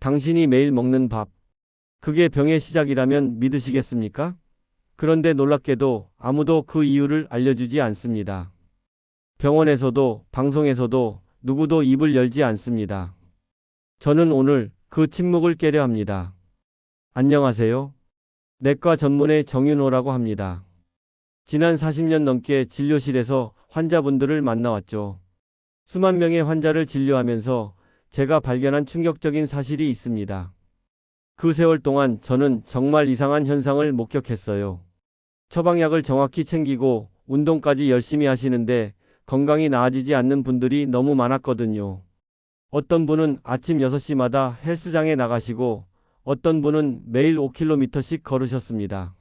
당신이 매일 먹는 밥, 그게 병의 시작이라면 믿으시겠습니까? 그런데 놀랍게도 아무도 그 이유를 알려주지 않습니다. 병원에서도 방송에서도 누구도 입을 열지 않습니다. 저는 오늘 그 침묵을 깨려 합니다. 안녕하세요. 내과 전문의 정윤호라고 합니다. 지난 40년 넘게 진료실에서 환자분들을 만나왔죠. 수만 명의 환자를 진료하면서 제가 발견한 충격적인 사실이 있습니다. 그 세월 동안 저는 정말 이상한 현상을 목격했어요. 처방약을 정확히 챙기고 운동까지 열심히 하시는데 건강이 나아지지 않는 분들이 너무 많았거든요. 어떤 분은 아침 6시마다 헬스장에 나가시고 어떤 분은 매일 5km씩 걸으셨습니다.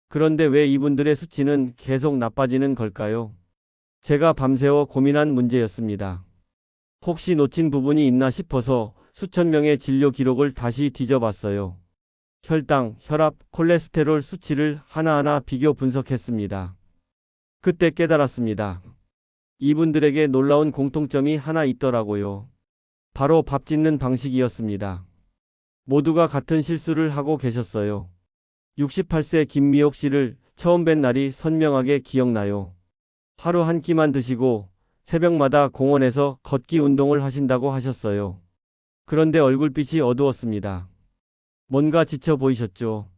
그런데 왜 이분들의 수치는 계속 나빠지는 걸까요? 제가 밤새워 고민한 문제였습니다. 혹시 놓친 부분이 있나 싶어서 수천 명의 진료 기록을 다시 뒤져봤어요. 혈당, 혈압, 콜레스테롤 수치를 하나하나 비교 분석했습니다. 그때 깨달았습니다. 이분들에게 놀라운 공통점이 하나 있더라고요. 바로 밥 짓는 방식이었습니다. 모두가 같은 실수를 하고 계셨어요. 68세 김미옥 씨를 처음 뵌 날이 선명하게 기억나요. 하루 한 끼만 드시고 새벽마다 공원에서 걷기 운동을 하신다고 하셨어요. 그런데 얼굴빛이 어두웠습니다. 뭔가 지쳐 보이셨죠?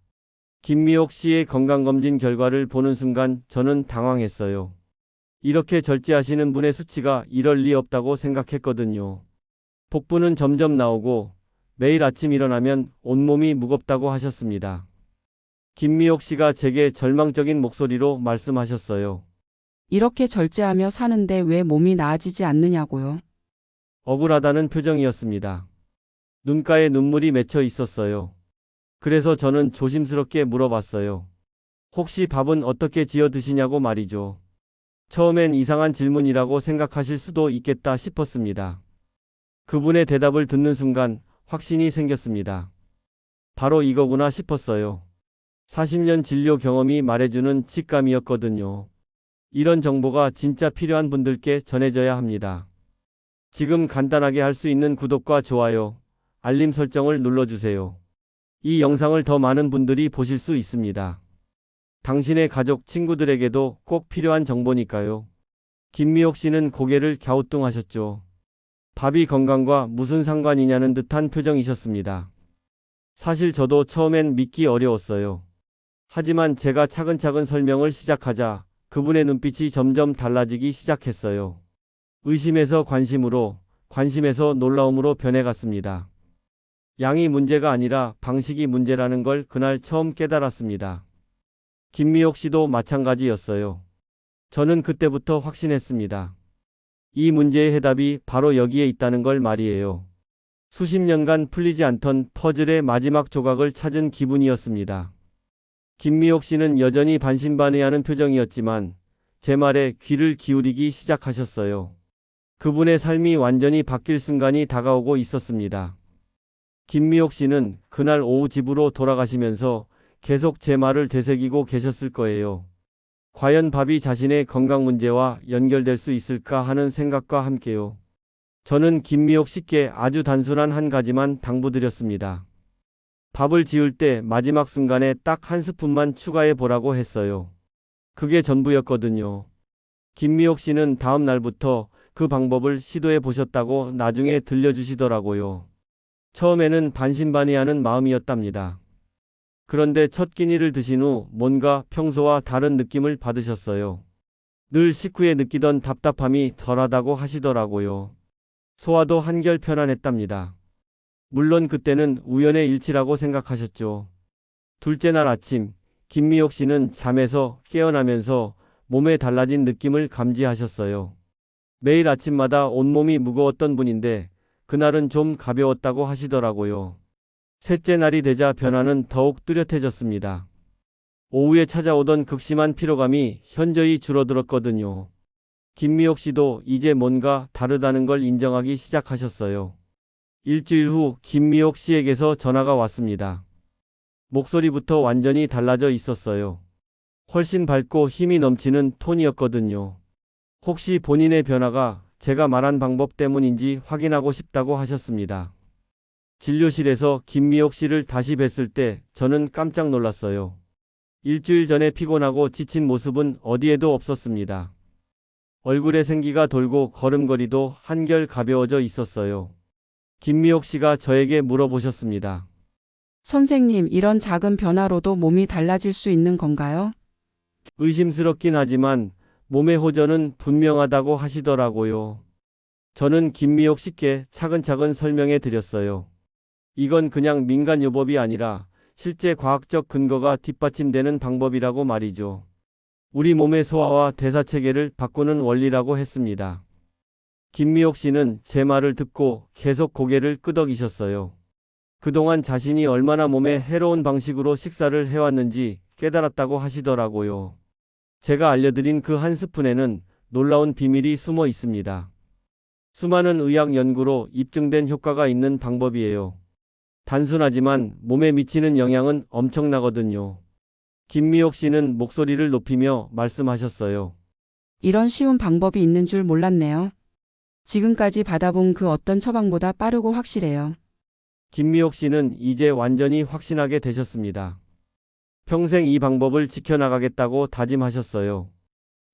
김미옥 씨의 건강검진 결과를 보는 순간 저는 당황했어요. 이렇게 절제하시는 분의 수치가 이럴 리 없다고 생각했거든요. 복부는 점점 나오고 매일 아침 일어나면 온몸이 무겁다고 하셨습니다. 김미옥 씨가 제게 절망적인 목소리로 말씀하셨어요. 이렇게 절제하며 사는데 왜 몸이 나아지지 않느냐고요. 억울하다는 표정이었습니다. 눈가에 눈물이 맺혀 있었어요. 그래서 저는 조심스럽게 물어봤어요. 혹시 밥은 어떻게 지어 드시냐고 말이죠. 처음엔 이상한 질문이라고 생각하실 수도 있겠다 싶었습니다. 그분의 대답을 듣는 순간 확신이 생겼습니다. 바로 이거구나 싶었어요. 40년 진료 경험이 말해주는 직감이었거든요. 이런 정보가 진짜 필요한 분들께 전해져야 합니다. 지금 간단하게 할 수 있는 구독과 좋아요, 알림 설정을 눌러주세요. 이 영상을 더 많은 분들이 보실 수 있습니다. 당신의 가족, 친구들에게도 꼭 필요한 정보니까요. 김미옥 씨는 고개를 갸우뚱하셨죠. 밥이 건강과 무슨 상관이냐는 듯한 표정이셨습니다. 사실 저도 처음엔 믿기 어려웠어요. 하지만 제가 차근차근 설명을 시작하자 그분의 눈빛이 점점 달라지기 시작했어요. 의심에서 관심으로, 관심에서 놀라움으로 변해갔습니다. 양이 문제가 아니라 방식이 문제라는 걸 그날 처음 깨달았습니다. 김미옥 씨도 마찬가지였어요. 저는 그때부터 확신했습니다. 이 문제의 해답이 바로 여기에 있다는 걸 말이에요. 수십 년간 풀리지 않던 퍼즐의 마지막 조각을 찾은 기분이었습니다. 김미옥 씨는 여전히 반신반의하는 표정이었지만 제 말에 귀를 기울이기 시작하셨어요. 그분의 삶이 완전히 바뀔 순간이 다가오고 있었습니다. 김미옥 씨는 그날 오후 집으로 돌아가시면서 계속 제 말을 되새기고 계셨을 거예요. 과연 밥이 자신의 건강 문제와 연결될 수 있을까 하는 생각과 함께요. 저는 김미옥 씨께 아주 단순한 한 가지만 당부드렸습니다. 밥을 지을 때 마지막 순간에 딱 한 스푼만 추가해 보라고 했어요. 그게 전부였거든요. 김미옥 씨는 다음 날부터 그 방법을 시도해 보셨다고 나중에 들려주시더라고요. 처음에는 반신반의하는 마음이었답니다. 그런데 첫 끼니를 드신 후 뭔가 평소와 다른 느낌을 받으셨어요. 늘 식후에 느끼던 답답함이 덜하다고 하시더라고요. 소화도 한결 편안했답니다. 물론 그때는 우연의 일치라고 생각하셨죠. 둘째 날 아침, 김미옥 씨는 잠에서 깨어나면서 몸에 달라진 느낌을 감지하셨어요. 매일 아침마다 온몸이 무거웠던 분인데 그날은 좀 가벼웠다고 하시더라고요. 셋째 날이 되자 변화는 더욱 뚜렷해졌습니다. 오후에 찾아오던 극심한 피로감이 현저히 줄어들었거든요. 김미옥 씨도 이제 뭔가 다르다는 걸 인정하기 시작하셨어요. 일주일 후 김미옥 씨에게서 전화가 왔습니다. 목소리부터 완전히 달라져 있었어요. 훨씬 밝고 힘이 넘치는 톤이었거든요. 혹시 본인의 변화가 제가 말한 방법 때문인지 확인하고 싶다고 하셨습니다. 진료실에서 김미옥 씨를 다시 뵀을 때 저는 깜짝 놀랐어요. 일주일 전에 피곤하고 지친 모습은 어디에도 없었습니다. 얼굴에 생기가 돌고 걸음걸이도 한결 가벼워져 있었어요. 김미옥 씨가 저에게 물어보셨습니다. 선생님, 이런 작은 변화로도 몸이 달라질 수 있는 건가요? 의심스럽긴 하지만 몸의 호전은 분명하다고 하시더라고요. 저는 김미옥 씨께 차근차근 설명해 드렸어요. 이건 그냥 민간요법이 아니라 실제 과학적 근거가 뒷받침되는 방법이라고 말이죠. 우리 몸의 소화와 대사체계를 바꾸는 원리라고 했습니다. 김미옥 씨는 제 말을 듣고 계속 고개를 끄덕이셨어요. 그동안 자신이 얼마나 몸에 해로운 방식으로 식사를 해왔는지 깨달았다고 하시더라고요. 제가 알려드린 그 한 스푼에는 놀라운 비밀이 숨어 있습니다. 수많은 의학 연구로 입증된 효과가 있는 방법이에요. 단순하지만 몸에 미치는 영향은 엄청나거든요. 김미옥 씨는 목소리를 높이며 말씀하셨어요. 이런 쉬운 방법이 있는 줄 몰랐네요. 지금까지 받아본 그 어떤 처방보다 빠르고 확실해요. 김미옥 씨는 이제 완전히 확신하게 되셨습니다. 평생 이 방법을 지켜나가겠다고 다짐하셨어요.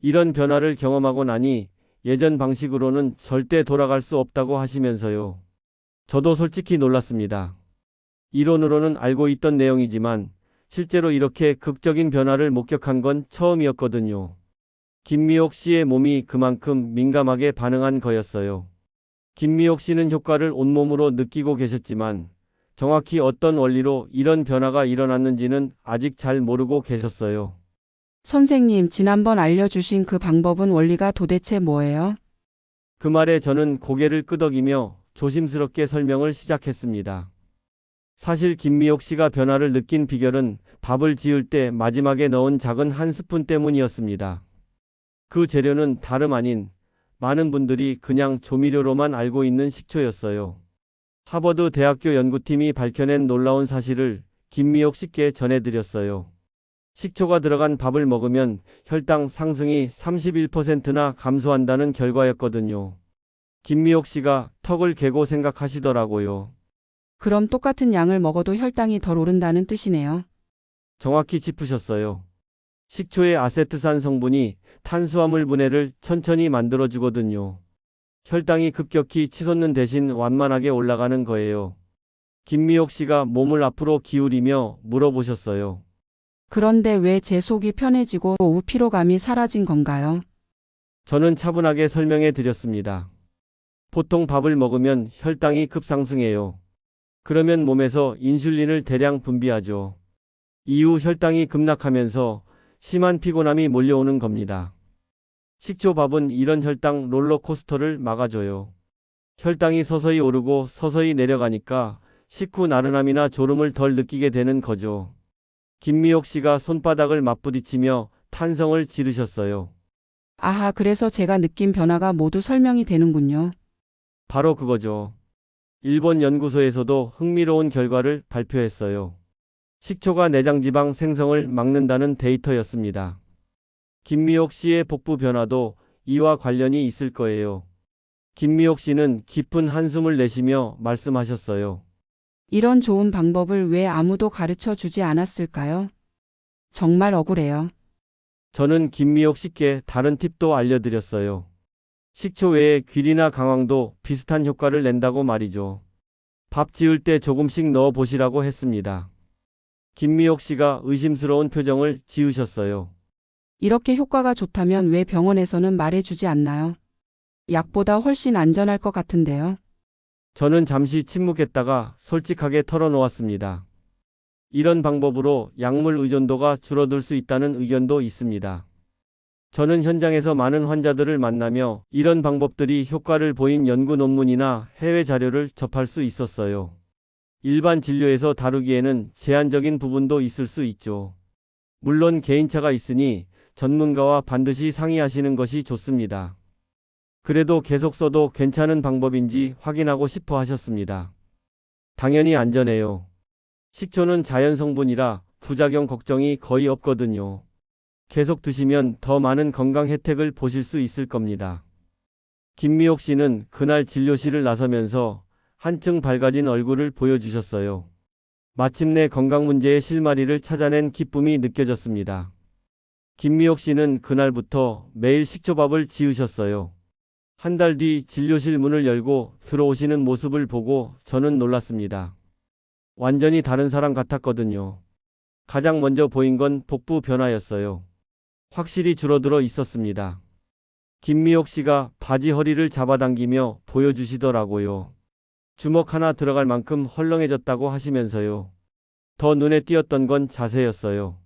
이런 변화를 경험하고 나니 예전 방식으로는 절대 돌아갈 수 없다고 하시면서요. 저도 솔직히 놀랐습니다. 이론으로는 알고 있던 내용이지만 실제로 이렇게 극적인 변화를 목격한 건 처음이었거든요. 김미옥 씨의 몸이 그만큼 민감하게 반응한 거였어요. 김미옥 씨는 효과를 온몸으로 느끼고 계셨지만 정확히 어떤 원리로 이런 변화가 일어났는지는 아직 잘 모르고 계셨어요. 선생님, 지난번 알려주신 그 방법은 원리가 도대체 뭐예요? 그 말에 저는 고개를 끄덕이며 조심스럽게 설명을 시작했습니다. 사실 김미옥 씨가 변화를 느낀 비결은 밥을 지을 때 마지막에 넣은 작은 한 스푼 때문이었습니다. 그 재료는 다름 아닌 많은 분들이 그냥 조미료로만 알고 있는 식초였어요. 하버드 대학교 연구팀이 밝혀낸 놀라운 사실을 김미옥 씨께 전해드렸어요. 식초가 들어간 밥을 먹으면 혈당 상승이 31%나 감소한다는 결과였거든요. 김미옥 씨가 턱을 개고 생각하시더라고요. 그럼 똑같은 양을 먹어도 혈당이 덜 오른다는 뜻이네요. 정확히 짚으셨어요. 식초의 아세트산 성분이 탄수화물 분해를 천천히 만들어주거든요. 혈당이 급격히 치솟는 대신 완만하게 올라가는 거예요. 김미옥 씨가 몸을 앞으로 기울이며 물어보셨어요. 그런데 왜 제 속이 편해지고 오후 피로감이 사라진 건가요? 저는 차분하게 설명해 드렸습니다. 보통 밥을 먹으면 혈당이 급상승해요. 그러면 몸에서 인슐린을 대량 분비하죠. 이후 혈당이 급락하면서 심한 피곤함이 몰려오는 겁니다. 식초밥은 이런 혈당 롤러코스터를 막아줘요. 혈당이 서서히 오르고 서서히 내려가니까 식후 나른함이나 졸음을 덜 느끼게 되는 거죠. 김미옥 씨가 손바닥을 맞부딪히며 탄성을 지르셨어요. 아하, 그래서 제가 느낀 변화가 모두 설명이 되는군요. 바로 그거죠. 일본 연구소에서도 흥미로운 결과를 발표했어요. 식초가 내장지방 생성을 막는다는 데이터였습니다. 김미옥 씨의 복부 변화도 이와 관련이 있을 거예요. 김미옥 씨는 깊은 한숨을 내쉬며 말씀하셨어요. 이런 좋은 방법을 왜 아무도 가르쳐 주지 않았을까요? 정말 억울해요. 저는 김미옥 씨께 다른 팁도 알려드렸어요. 식초 외에 귀리나 강황도 비슷한 효과를 낸다고 말이죠. 밥 지을 때 조금씩 넣어 보시라고 했습니다. 김미옥 씨가 의심스러운 표정을 지으셨어요. 이렇게 효과가 좋다면 왜 병원에서는 말해주지 않나요? 약보다 훨씬 안전할 것 같은데요. 저는 잠시 침묵했다가 솔직하게 털어놓았습니다. 이런 방법으로 약물 의존도가 줄어들 수 있다는 의견도 있습니다. 저는 현장에서 많은 환자들을 만나며 이런 방법들이 효과를 보인 연구 논문이나 해외 자료를 접할 수 있었어요. 일반 진료에서 다루기에는 제한적인 부분도 있을 수 있죠. 물론 개인차가 있으니 전문가와 반드시 상의하시는 것이 좋습니다. 그래도 계속 써도 괜찮은 방법인지 확인하고 싶어 하셨습니다. 당연히 안전해요. 식초는 자연 성분이라 부작용 걱정이 거의 없거든요. 계속 드시면 더 많은 건강 혜택을 보실 수 있을 겁니다. 김미옥 씨는 그날 진료실을 나서면서 한층 밝아진 얼굴을 보여주셨어요. 마침내 건강 문제의 실마리를 찾아낸 기쁨이 느껴졌습니다. 김미옥 씨는 그날부터 매일 식초밥을 지으셨어요. 한 달 뒤 진료실 문을 열고 들어오시는 모습을 보고 저는 놀랐습니다. 완전히 다른 사람 같았거든요. 가장 먼저 보인 건 복부 변화였어요. 확실히 줄어들어 있었습니다. 김미옥 씨가 바지 허리를 잡아당기며 보여주시더라고요. 주먹 하나 들어갈 만큼 헐렁해졌다고 하시면서요. 더 눈에 띄었던 건 자세였어요.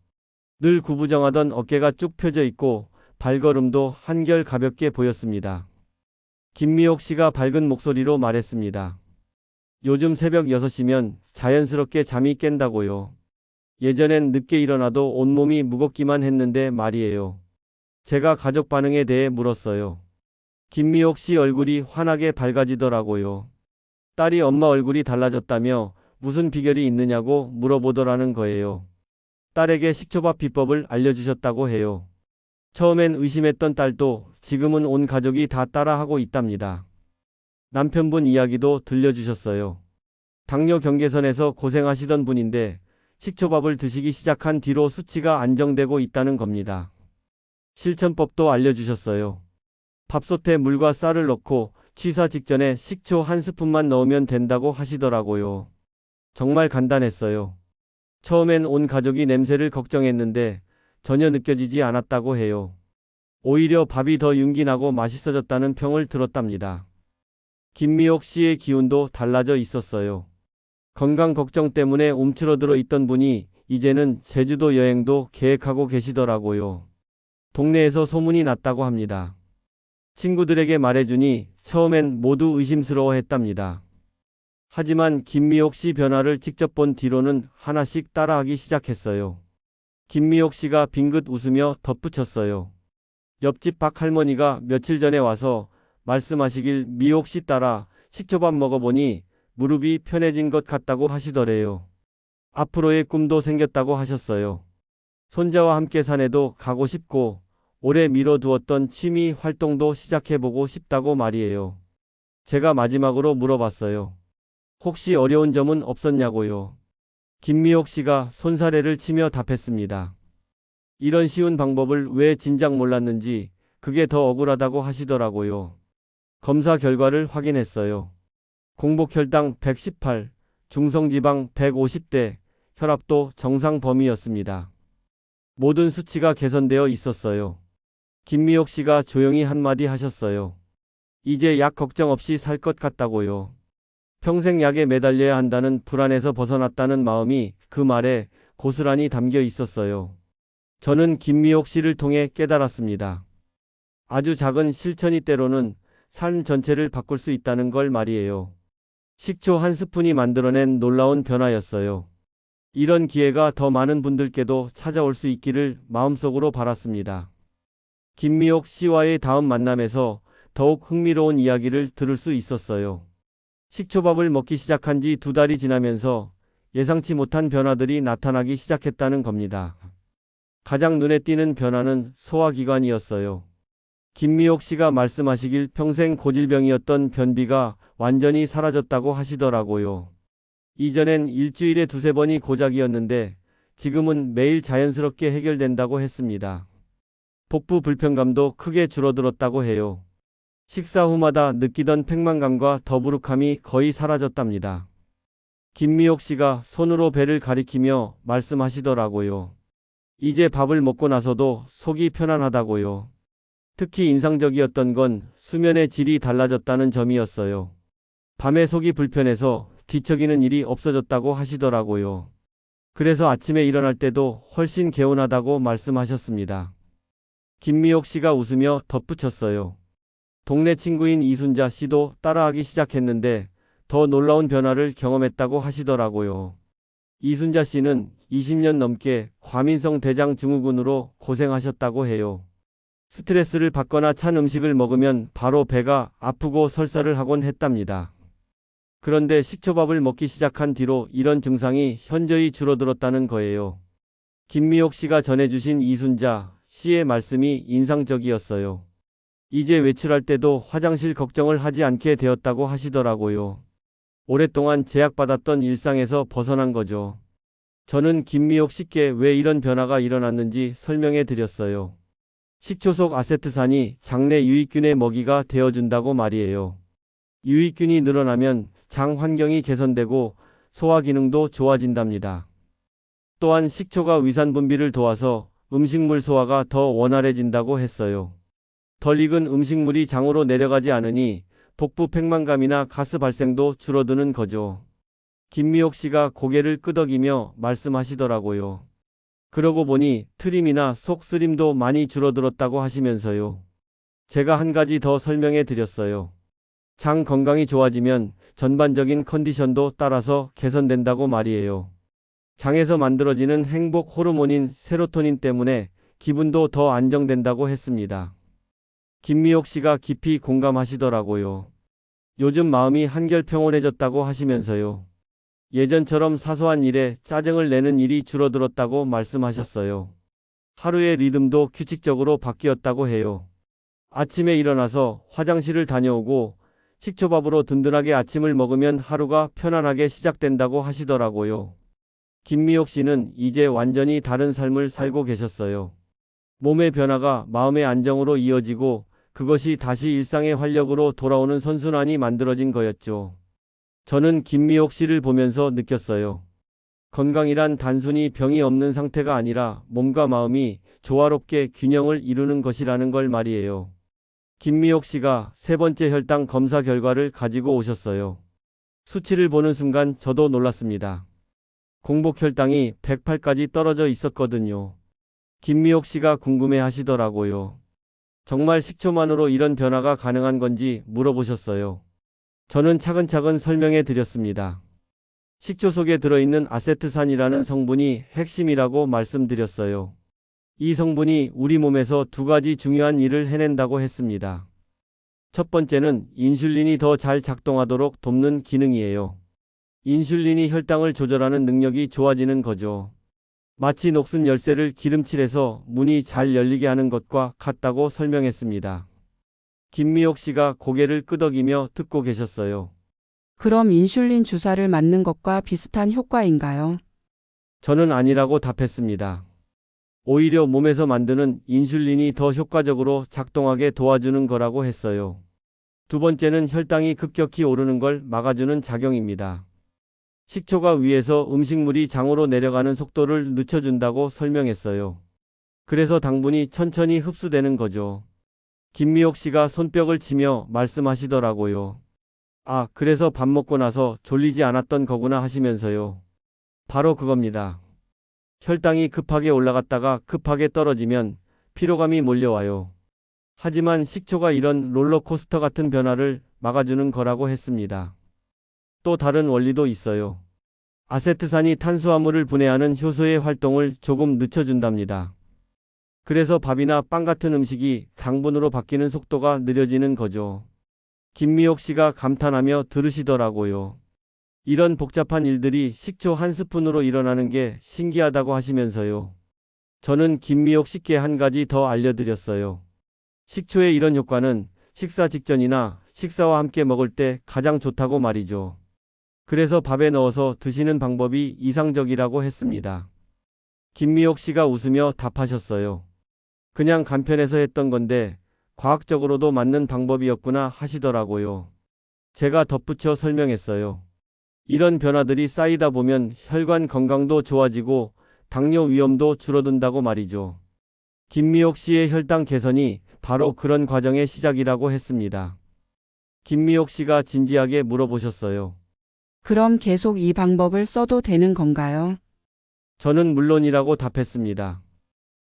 늘 구부정하던 어깨가 쭉 펴져 있고 발걸음도 한결 가볍게 보였습니다. 김미옥 씨가 밝은 목소리로 말했습니다. 요즘 새벽 6시면 자연스럽게 잠이 깬다고요. 예전엔 늦게 일어나도 온몸이 무겁기만 했는데 말이에요. 제가 가족 반응에 대해 물었어요. 김미옥 씨 얼굴이 환하게 밝아지더라고요. 딸이 엄마 얼굴이 달라졌다며 무슨 비결이 있느냐고 물어보더라는 거예요. 딸에게 식초밥 비법을 알려주셨다고 해요. 처음엔 의심했던 딸도 지금은 온 가족이 다 따라하고 있답니다. 남편분 이야기도 들려주셨어요. 당뇨 경계선에서 고생하시던 분인데 식초밥을 드시기 시작한 뒤로 수치가 안정되고 있다는 겁니다. 실천법도 알려주셨어요. 밥솥에 물과 쌀을 넣고 취사 직전에 식초 한 스푼만 넣으면 된다고 하시더라고요. 정말 간단했어요. 처음엔 온 가족이 냄새를 걱정했는데 전혀 느껴지지 않았다고 해요. 오히려 밥이 더 윤기나고 맛있어졌다는 평을 들었답니다. 김미옥 씨의 기운도 달라져 있었어요. 건강 걱정 때문에 움츠러들어 있던 분이 이제는 제주도 여행도 계획하고 계시더라고요. 동네에서 소문이 났다고 합니다. 친구들에게 말해주니 처음엔 모두 의심스러워했답니다. 하지만 김미옥 씨 변화를 직접 본 뒤로는 하나씩 따라하기 시작했어요. 김미옥 씨가 빙긋 웃으며 덧붙였어요. 옆집 박 할머니가 며칠 전에 와서 말씀하시길 미옥 씨 따라 식초밥 먹어보니 무릎이 편해진 것 같다고 하시더래요. 앞으로의 꿈도 생겼다고 하셨어요. 손자와 함께 산에도 가고 싶고 오래 미뤄두었던 취미 활동도 시작해보고 싶다고 말이에요. 제가 마지막으로 물어봤어요. 혹시 어려운 점은 없었냐고요. 김미옥 씨가 손사래를 치며 답했습니다. 이런 쉬운 방법을 왜 진작 몰랐는지 그게 더 억울하다고 하시더라고요. 검사 결과를 확인했어요. 공복혈당 118, 중성지방 150대, 혈압도 정상 범위였습니다. 모든 수치가 개선되어 있었어요. 김미옥 씨가 조용히 한마디 하셨어요. 이제 약 걱정 없이 살 것 같다고요. 평생 약에 매달려야 한다는 불안에서 벗어났다는 마음이 그 말에 고스란히 담겨 있었어요. 저는 김미옥 씨를 통해 깨달았습니다. 아주 작은 실천이 때로는 삶 전체를 바꿀 수 있다는 걸 말이에요. 식초 한 스푼이 만들어낸 놀라운 변화였어요. 이런 기회가 더 많은 분들께도 찾아올 수 있기를 마음속으로 바랐습니다. 김미옥 씨와의 다음 만남에서 더욱 흥미로운 이야기를 들을 수 있었어요. 식초밥을 먹기 시작한 지 2달이 지나면서 예상치 못한 변화들이 나타나기 시작했다는 겁니다. 가장 눈에 띄는 변화는 소화기관이었어요. 김미옥 씨가 말씀하시길 평생 고질병이었던 변비가 완전히 사라졌다고 하시더라고요. 이전엔 일주일에 2~3번이 고작이었는데 지금은 매일 자연스럽게 해결된다고 했습니다. 복부 불편감도 크게 줄어들었다고 해요. 식사 후마다 느끼던 팽만감과 더부룩함이 거의 사라졌답니다. 김미옥 씨가 손으로 배를 가리키며 말씀하시더라고요. 이제 밥을 먹고 나서도 속이 편안하다고요. 특히 인상적이었던 건 수면의 질이 달라졌다는 점이었어요. 밤에 속이 불편해서 뒤척이는 일이 없어졌다고 하시더라고요. 그래서 아침에 일어날 때도 훨씬 개운하다고 말씀하셨습니다. 김미옥 씨가 웃으며 덧붙였어요. 동네 친구인 이순자 씨도 따라하기 시작했는데 더 놀라운 변화를 경험했다고 하시더라고요. 이순자 씨는 20년 넘게 과민성 대장 증후군으로 고생하셨다고 해요. 스트레스를 받거나 찬 음식을 먹으면 바로 배가 아프고 설사를 하곤 했답니다. 그런데 식초밥을 먹기 시작한 뒤로 이런 증상이 현저히 줄어들었다는 거예요. 김미옥 씨가 전해주신 이순자 씨의 말씀이 인상적이었어요. 이제 외출할 때도 화장실 걱정을 하지 않게 되었다고 하시더라고요. 오랫동안 제약받았던 일상에서 벗어난 거죠. 저는 김미옥 씨께 왜 이런 변화가 일어났는지 설명해 드렸어요. 식초 속 아세트산이 장내 유익균의 먹이가 되어준다고 말이에요. 유익균이 늘어나면 장 환경이 개선되고 소화 기능도 좋아진답니다. 또한 식초가 위산 분비를 도와서 음식물 소화가 더 원활해진다고 했어요. 덜 익은 음식물이 장으로 내려가지 않으니 복부 팽만감이나 가스 발생도 줄어드는 거죠. 김미옥 씨가 고개를 끄덕이며 말씀하시더라고요. 그러고 보니 트림이나 속 쓰림도 많이 줄어들었다고 하시면서요. 제가 한 가지 더 설명해 드렸어요. 장 건강이 좋아지면 전반적인 컨디션도 따라서 개선된다고 말이에요. 장에서 만들어지는 행복 호르몬인 세로토닌 때문에 기분도 더 안정된다고 했습니다. 김미옥 씨가 깊이 공감하시더라고요. 요즘 마음이 한결 평온해졌다고 하시면서요. 예전처럼 사소한 일에 짜증을 내는 일이 줄어들었다고 말씀하셨어요. 하루의 리듬도 규칙적으로 바뀌었다고 해요. 아침에 일어나서 화장실을 다녀오고 식초밥으로 든든하게 아침을 먹으면 하루가 편안하게 시작된다고 하시더라고요. 김미옥 씨는 이제 완전히 다른 삶을 살고 계셨어요. 몸의 변화가 마음의 안정으로 이어지고 그것이 다시 일상의 활력으로 돌아오는 선순환이 만들어진 거였죠. 저는 김미옥 씨를 보면서 느꼈어요. 건강이란 단순히 병이 없는 상태가 아니라 몸과 마음이 조화롭게 균형을 이루는 것이라는 걸 말이에요. 김미옥 씨가 세 번째 혈당 검사 결과를 가지고 오셨어요. 수치를 보는 순간 저도 놀랐습니다. 공복 혈당이 108까지 떨어져 있었거든요. 김미옥 씨가 궁금해 하시더라고요. 정말 식초만으로 이런 변화가 가능한 건지 물어보셨어요. 저는 차근차근 설명해 드렸습니다. 식초 속에 들어있는 아세트산이라는 성분이 핵심이라고 말씀드렸어요. 이 성분이 우리 몸에서 두 가지 중요한 일을 해낸다고 했습니다. 첫 번째는 인슐린이 더 잘 작동하도록 돕는 기능이에요. 인슐린이 혈당을 조절하는 능력이 좋아지는 거죠. 마치 녹슨 열쇠를 기름칠해서 문이 잘 열리게 하는 것과 같다고 설명했습니다. 김미옥 씨가 고개를 끄덕이며 듣고 계셨어요. 그럼 인슐린 주사를 맞는 것과 비슷한 효과인가요? 저는 아니라고 답했습니다. 오히려 몸에서 만드는 인슐린이 더 효과적으로 작동하게 도와주는 거라고 했어요. 두 번째는 혈당이 급격히 오르는 걸 막아주는 작용입니다. 식초가 위에서 음식물이 장으로 내려가는 속도를 늦춰준다고 설명했어요. 그래서 당분이 천천히 흡수되는 거죠. 김미옥 씨가 손뼉을 치며 말씀하시더라고요. 아, 그래서 밥 먹고 나서 졸리지 않았던 거구나 하시면서요. 바로 그겁니다. 혈당이 급하게 올라갔다가 급하게 떨어지면 피로감이 몰려와요. 하지만 식초가 이런 롤러코스터 같은 변화를 막아주는 거라고 했습니다. 또 다른 원리도 있어요. 아세트산이 탄수화물을 분해하는 효소의 활동을 조금 늦춰준답니다. 그래서 밥이나 빵 같은 음식이 당분으로 바뀌는 속도가 느려지는 거죠. 김미옥 씨가 감탄하며 들으시더라고요. 이런 복잡한 일들이 식초 한 스푼으로 일어나는 게 신기하다고 하시면서요. 저는 김미옥 씨께 한 가지 더 알려드렸어요. 식초의 이런 효과는 식사 직전이나 식사와 함께 먹을 때 가장 좋다고 말이죠. 그래서 밥에 넣어서 드시는 방법이 이상적이라고 했습니다. 김미옥 씨가 웃으며 답하셨어요. 그냥 간편해서 했던 건데 과학적으로도 맞는 방법이었구나 하시더라고요. 제가 덧붙여 설명했어요. 이런 변화들이 쌓이다 보면 혈관 건강도 좋아지고 당뇨 위험도 줄어든다고 말이죠. 김미옥 씨의 혈당 개선이 바로 그런 과정의 시작이라고 했습니다. 김미옥 씨가 진지하게 물어보셨어요. 그럼 계속 이 방법을 써도 되는 건가요? 저는 물론이라고 답했습니다.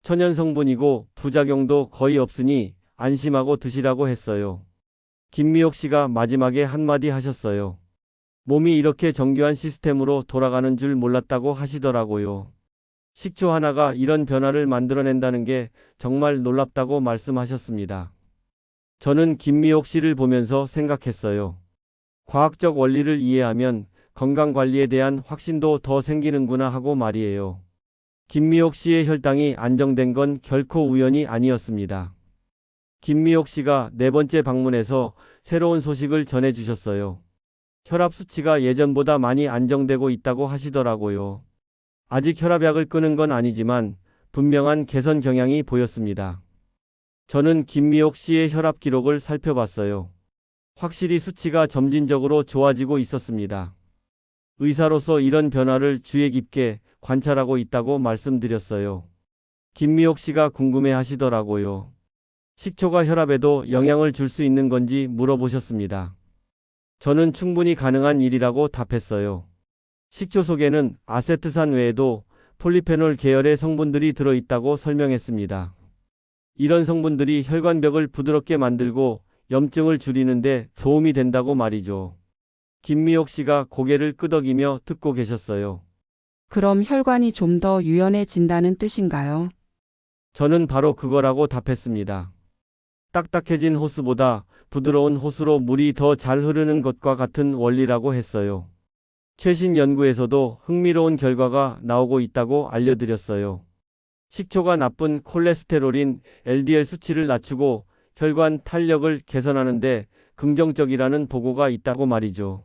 천연 성분이고 부작용도 거의 없으니 안심하고 드시라고 했어요. 김미옥 씨가 마지막에 한마디 하셨어요. 몸이 이렇게 정교한 시스템으로 돌아가는 줄 몰랐다고 하시더라고요. 식초 하나가 이런 변화를 만들어낸다는 게 정말 놀랍다고 말씀하셨습니다. 저는 김미옥 씨를 보면서 생각했어요. 과학적 원리를 이해하면 건강관리에 대한 확신도 더 생기는구나 하고 말이에요. 김미옥 씨의 혈당이 안정된 건 결코 우연이 아니었습니다. 김미옥 씨가 네 번째 방문해서 새로운 소식을 전해주셨어요. 혈압 수치가 예전보다 많이 안정되고 있다고 하시더라고요. 아직 혈압약을 끊은 건 아니지만 분명한 개선 경향이 보였습니다. 저는 김미옥 씨의 혈압 기록을 살펴봤어요. 확실히 수치가 점진적으로 좋아지고 있었습니다. 의사로서 이런 변화를 주의 깊게 관찰하고 있다고 말씀드렸어요. 김미옥 씨가 궁금해 하시더라고요. 식초가 혈압에도 영향을 줄 수 있는 건지 물어보셨습니다. 저는 충분히 가능한 일이라고 답했어요. 식초 속에는 아세트산 외에도 폴리페놀 계열의 성분들이 들어있다고 설명했습니다. 이런 성분들이 혈관벽을 부드럽게 만들고 염증을 줄이는데 도움이 된다고 말이죠. 김미옥 씨가 고개를 끄덕이며 듣고 계셨어요. 그럼 혈관이 좀 더 유연해진다는 뜻인가요? 저는 바로 그거라고 답했습니다. 딱딱해진 호스보다 부드러운 호스로 물이 더 잘 흐르는 것과 같은 원리라고 했어요. 최신 연구에서도 흥미로운 결과가 나오고 있다고 알려드렸어요. 식초가 나쁜 콜레스테롤인 LDL 수치를 낮추고 혈관 탄력을 개선하는데 긍정적이라는 보고가 있다고 말이죠.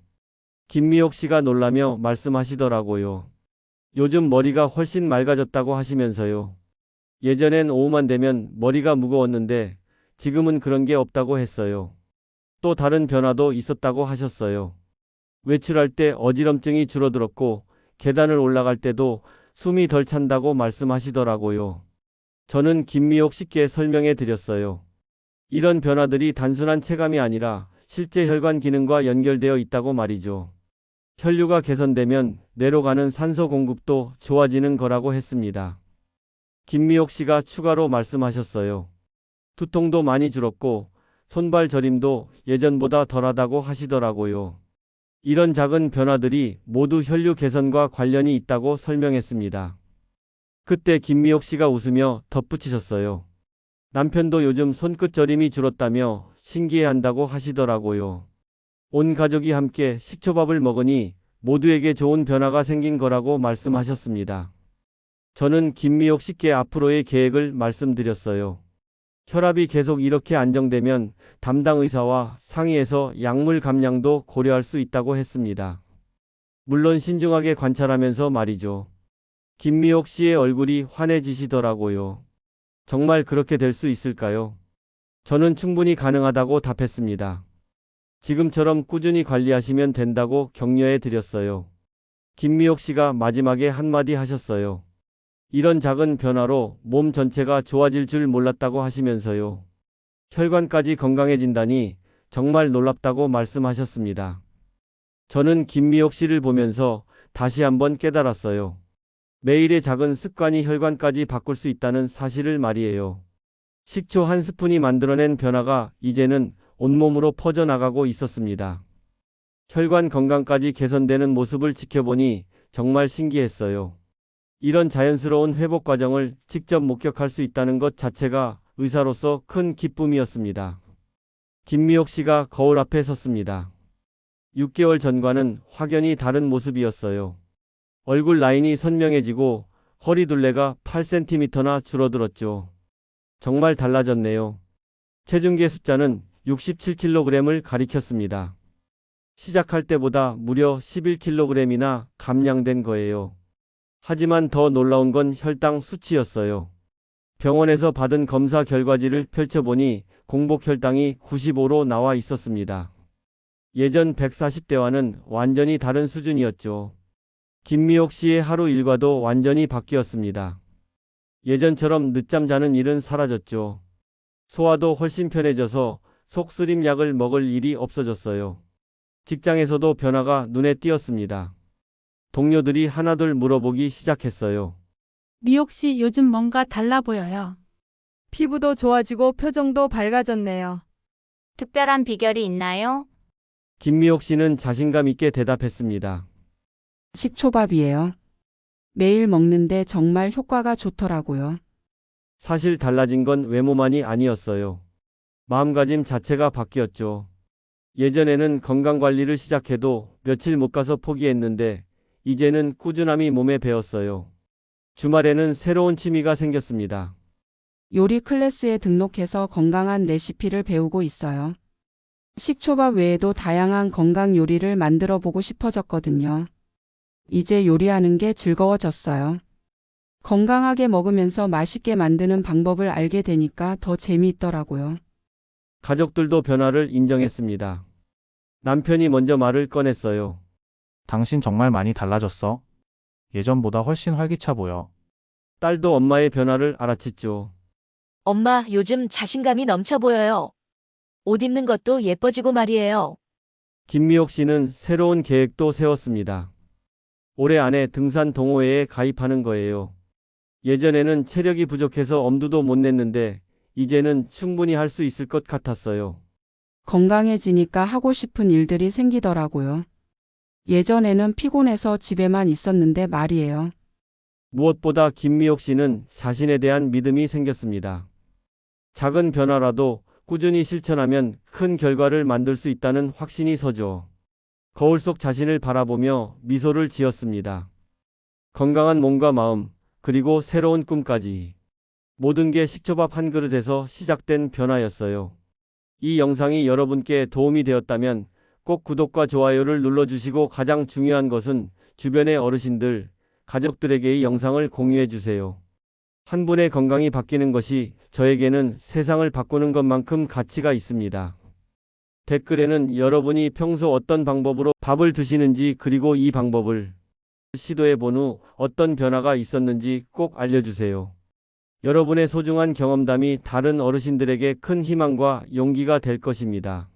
김미옥 씨가 놀라며 말씀하시더라고요. 요즘 머리가 훨씬 맑아졌다고 하시면서요. 예전엔 오후만 되면 머리가 무거웠는데 지금은 그런 게 없다고 했어요. 또 다른 변화도 있었다고 하셨어요. 외출할 때 어지럼증이 줄어들었고 계단을 올라갈 때도 숨이 덜 찬다고 말씀하시더라고요. 저는 김미옥 씨께 설명해 드렸어요. 이런 변화들이 단순한 체감이 아니라 실제 혈관 기능과 연결되어 있다고 말이죠. 혈류가 개선되면 뇌로 가는 산소 공급도 좋아지는 거라고 했습니다. 김미옥 씨가 추가로 말씀하셨어요. 두통도 많이 줄었고 손발 저림도 예전보다 덜하다고 하시더라고요. 이런 작은 변화들이 모두 혈류 개선과 관련이 있다고 설명했습니다. 그때 김미옥 씨가 웃으며 덧붙이셨어요. 남편도 요즘 손끝 저림이 줄었다며 신기해한다고 하시더라고요. 온 가족이 함께 식초밥을 먹으니 모두에게 좋은 변화가 생긴 거라고 말씀하셨습니다. 저는 김미옥 씨께 앞으로의 계획을 말씀드렸어요. 혈압이 계속 이렇게 안정되면 담당 의사와 상의해서 약물 감량도 고려할 수 있다고 했습니다. 물론 신중하게 관찰하면서 말이죠. 김미옥 씨의 얼굴이 환해지시더라고요. 정말 그렇게 될 수 있을까요? 저는 충분히 가능하다고 답했습니다. 지금처럼 꾸준히 관리하시면 된다고 격려해 드렸어요. 김미옥 씨가 마지막에 한마디 하셨어요. 이런 작은 변화로 몸 전체가 좋아질 줄 몰랐다고 하시면서요. 혈관까지 건강해진다니 정말 놀랍다고 말씀하셨습니다. 저는 김미옥 씨를 보면서 다시 한번 깨달았어요. 매일의 작은 습관이 혈관까지 바꿀 수 있다는 사실을 말이에요. 식초 한 스푼이 만들어낸 변화가 이제는 온몸으로 퍼져나가고 있었습니다. 혈관 건강까지 개선되는 모습을 지켜보니 정말 신기했어요. 이런 자연스러운 회복 과정을 직접 목격할 수 있다는 것 자체가 의사로서 큰 기쁨이었습니다. 김미옥 씨가 거울 앞에 섰습니다. 6개월 전과는 확연히 다른 모습이었어요. 얼굴 라인이 선명해지고 허리 둘레가 8cm나 줄어들었죠. 정말 달라졌네요. 체중계 숫자는 67kg을 가리켰습니다. 시작할 때보다 무려 11kg이나 감량된 거예요. 하지만 더 놀라운 건 혈당 수치였어요. 병원에서 받은 검사 결과지를 펼쳐보니 공복 혈당이 95로 나와 있었습니다. 예전 140대와는 완전히 다른 수준이었죠. 김미옥 씨의 하루 일과도 완전히 바뀌었습니다. 예전처럼 늦잠 자는 일은 사라졌죠. 소화도 훨씬 편해져서 속쓰림 약을 먹을 일이 없어졌어요. 직장에서도 변화가 눈에 띄었습니다. 동료들이 하나둘 물어보기 시작했어요. 미옥 씨 요즘 뭔가 달라 보여요. 피부도 좋아지고 표정도 밝아졌네요. 특별한 비결이 있나요? 김미옥 씨는 자신감 있게 대답했습니다. 식초밥이에요. 매일 먹는데 정말 효과가 좋더라고요. 사실 달라진 건 외모만이 아니었어요. 마음가짐 자체가 바뀌었죠. 예전에는 건강관리를 시작해도 며칠 못 가서 포기했는데 이제는 꾸준함이 몸에 배었어요. 주말에는 새로운 취미가 생겼습니다. 요리 클래스에 등록해서 건강한 레시피를 배우고 있어요. 식초밥 외에도 다양한 건강 요리를 만들어 보고 싶어졌거든요. 이제 요리하는 게 즐거워졌어요. 건강하게 먹으면서 맛있게 만드는 방법을 알게 되니까 더 재미있더라고요. 가족들도 변화를 인정했습니다. 남편이 먼저 말을 꺼냈어요. 당신 정말 많이 달라졌어. 예전보다 훨씬 활기차 보여. 딸도 엄마의 변화를 알아챘죠. 엄마, 요즘 자신감이 넘쳐 보여요. 옷 입는 것도 예뻐지고 말이에요. 김미옥 씨는 새로운 계획도 세웠습니다. 올해 안에 등산 동호회에 가입하는 거예요. 예전에는 체력이 부족해서 엄두도 못 냈는데 이제는 충분히 할 수 있을 것 같았어요. 건강해지니까 하고 싶은 일들이 생기더라고요. 예전에는 피곤해서 집에만 있었는데 말이에요. 무엇보다 김미옥 씨는 자신에 대한 믿음이 생겼습니다. 작은 변화라도 꾸준히 실천하면 큰 결과를 만들 수 있다는 확신이 서죠. 거울 속 자신을 바라보며 미소를 지었습니다. 건강한 몸과 마음, 그리고 새로운 꿈까지. 모든 게 식초밥 한 그릇에서 시작된 변화였어요. 이 영상이 여러분께 도움이 되었다면 꼭 구독과 좋아요를 눌러주시고 가장 중요한 것은 주변의 어르신들, 가족들에게 이 영상을 공유해 주세요. 한 분의 건강이 바뀌는 것이 저에게는 세상을 바꾸는 것만큼 가치가 있습니다. 댓글에는 여러분이 평소 어떤 방법으로 밥을 드시는지 그리고 이 방법을 시도해 본 후 어떤 변화가 있었는지 꼭 알려주세요. 여러분의 소중한 경험담이 다른 어르신들에게 큰 희망과 용기가 될 것입니다.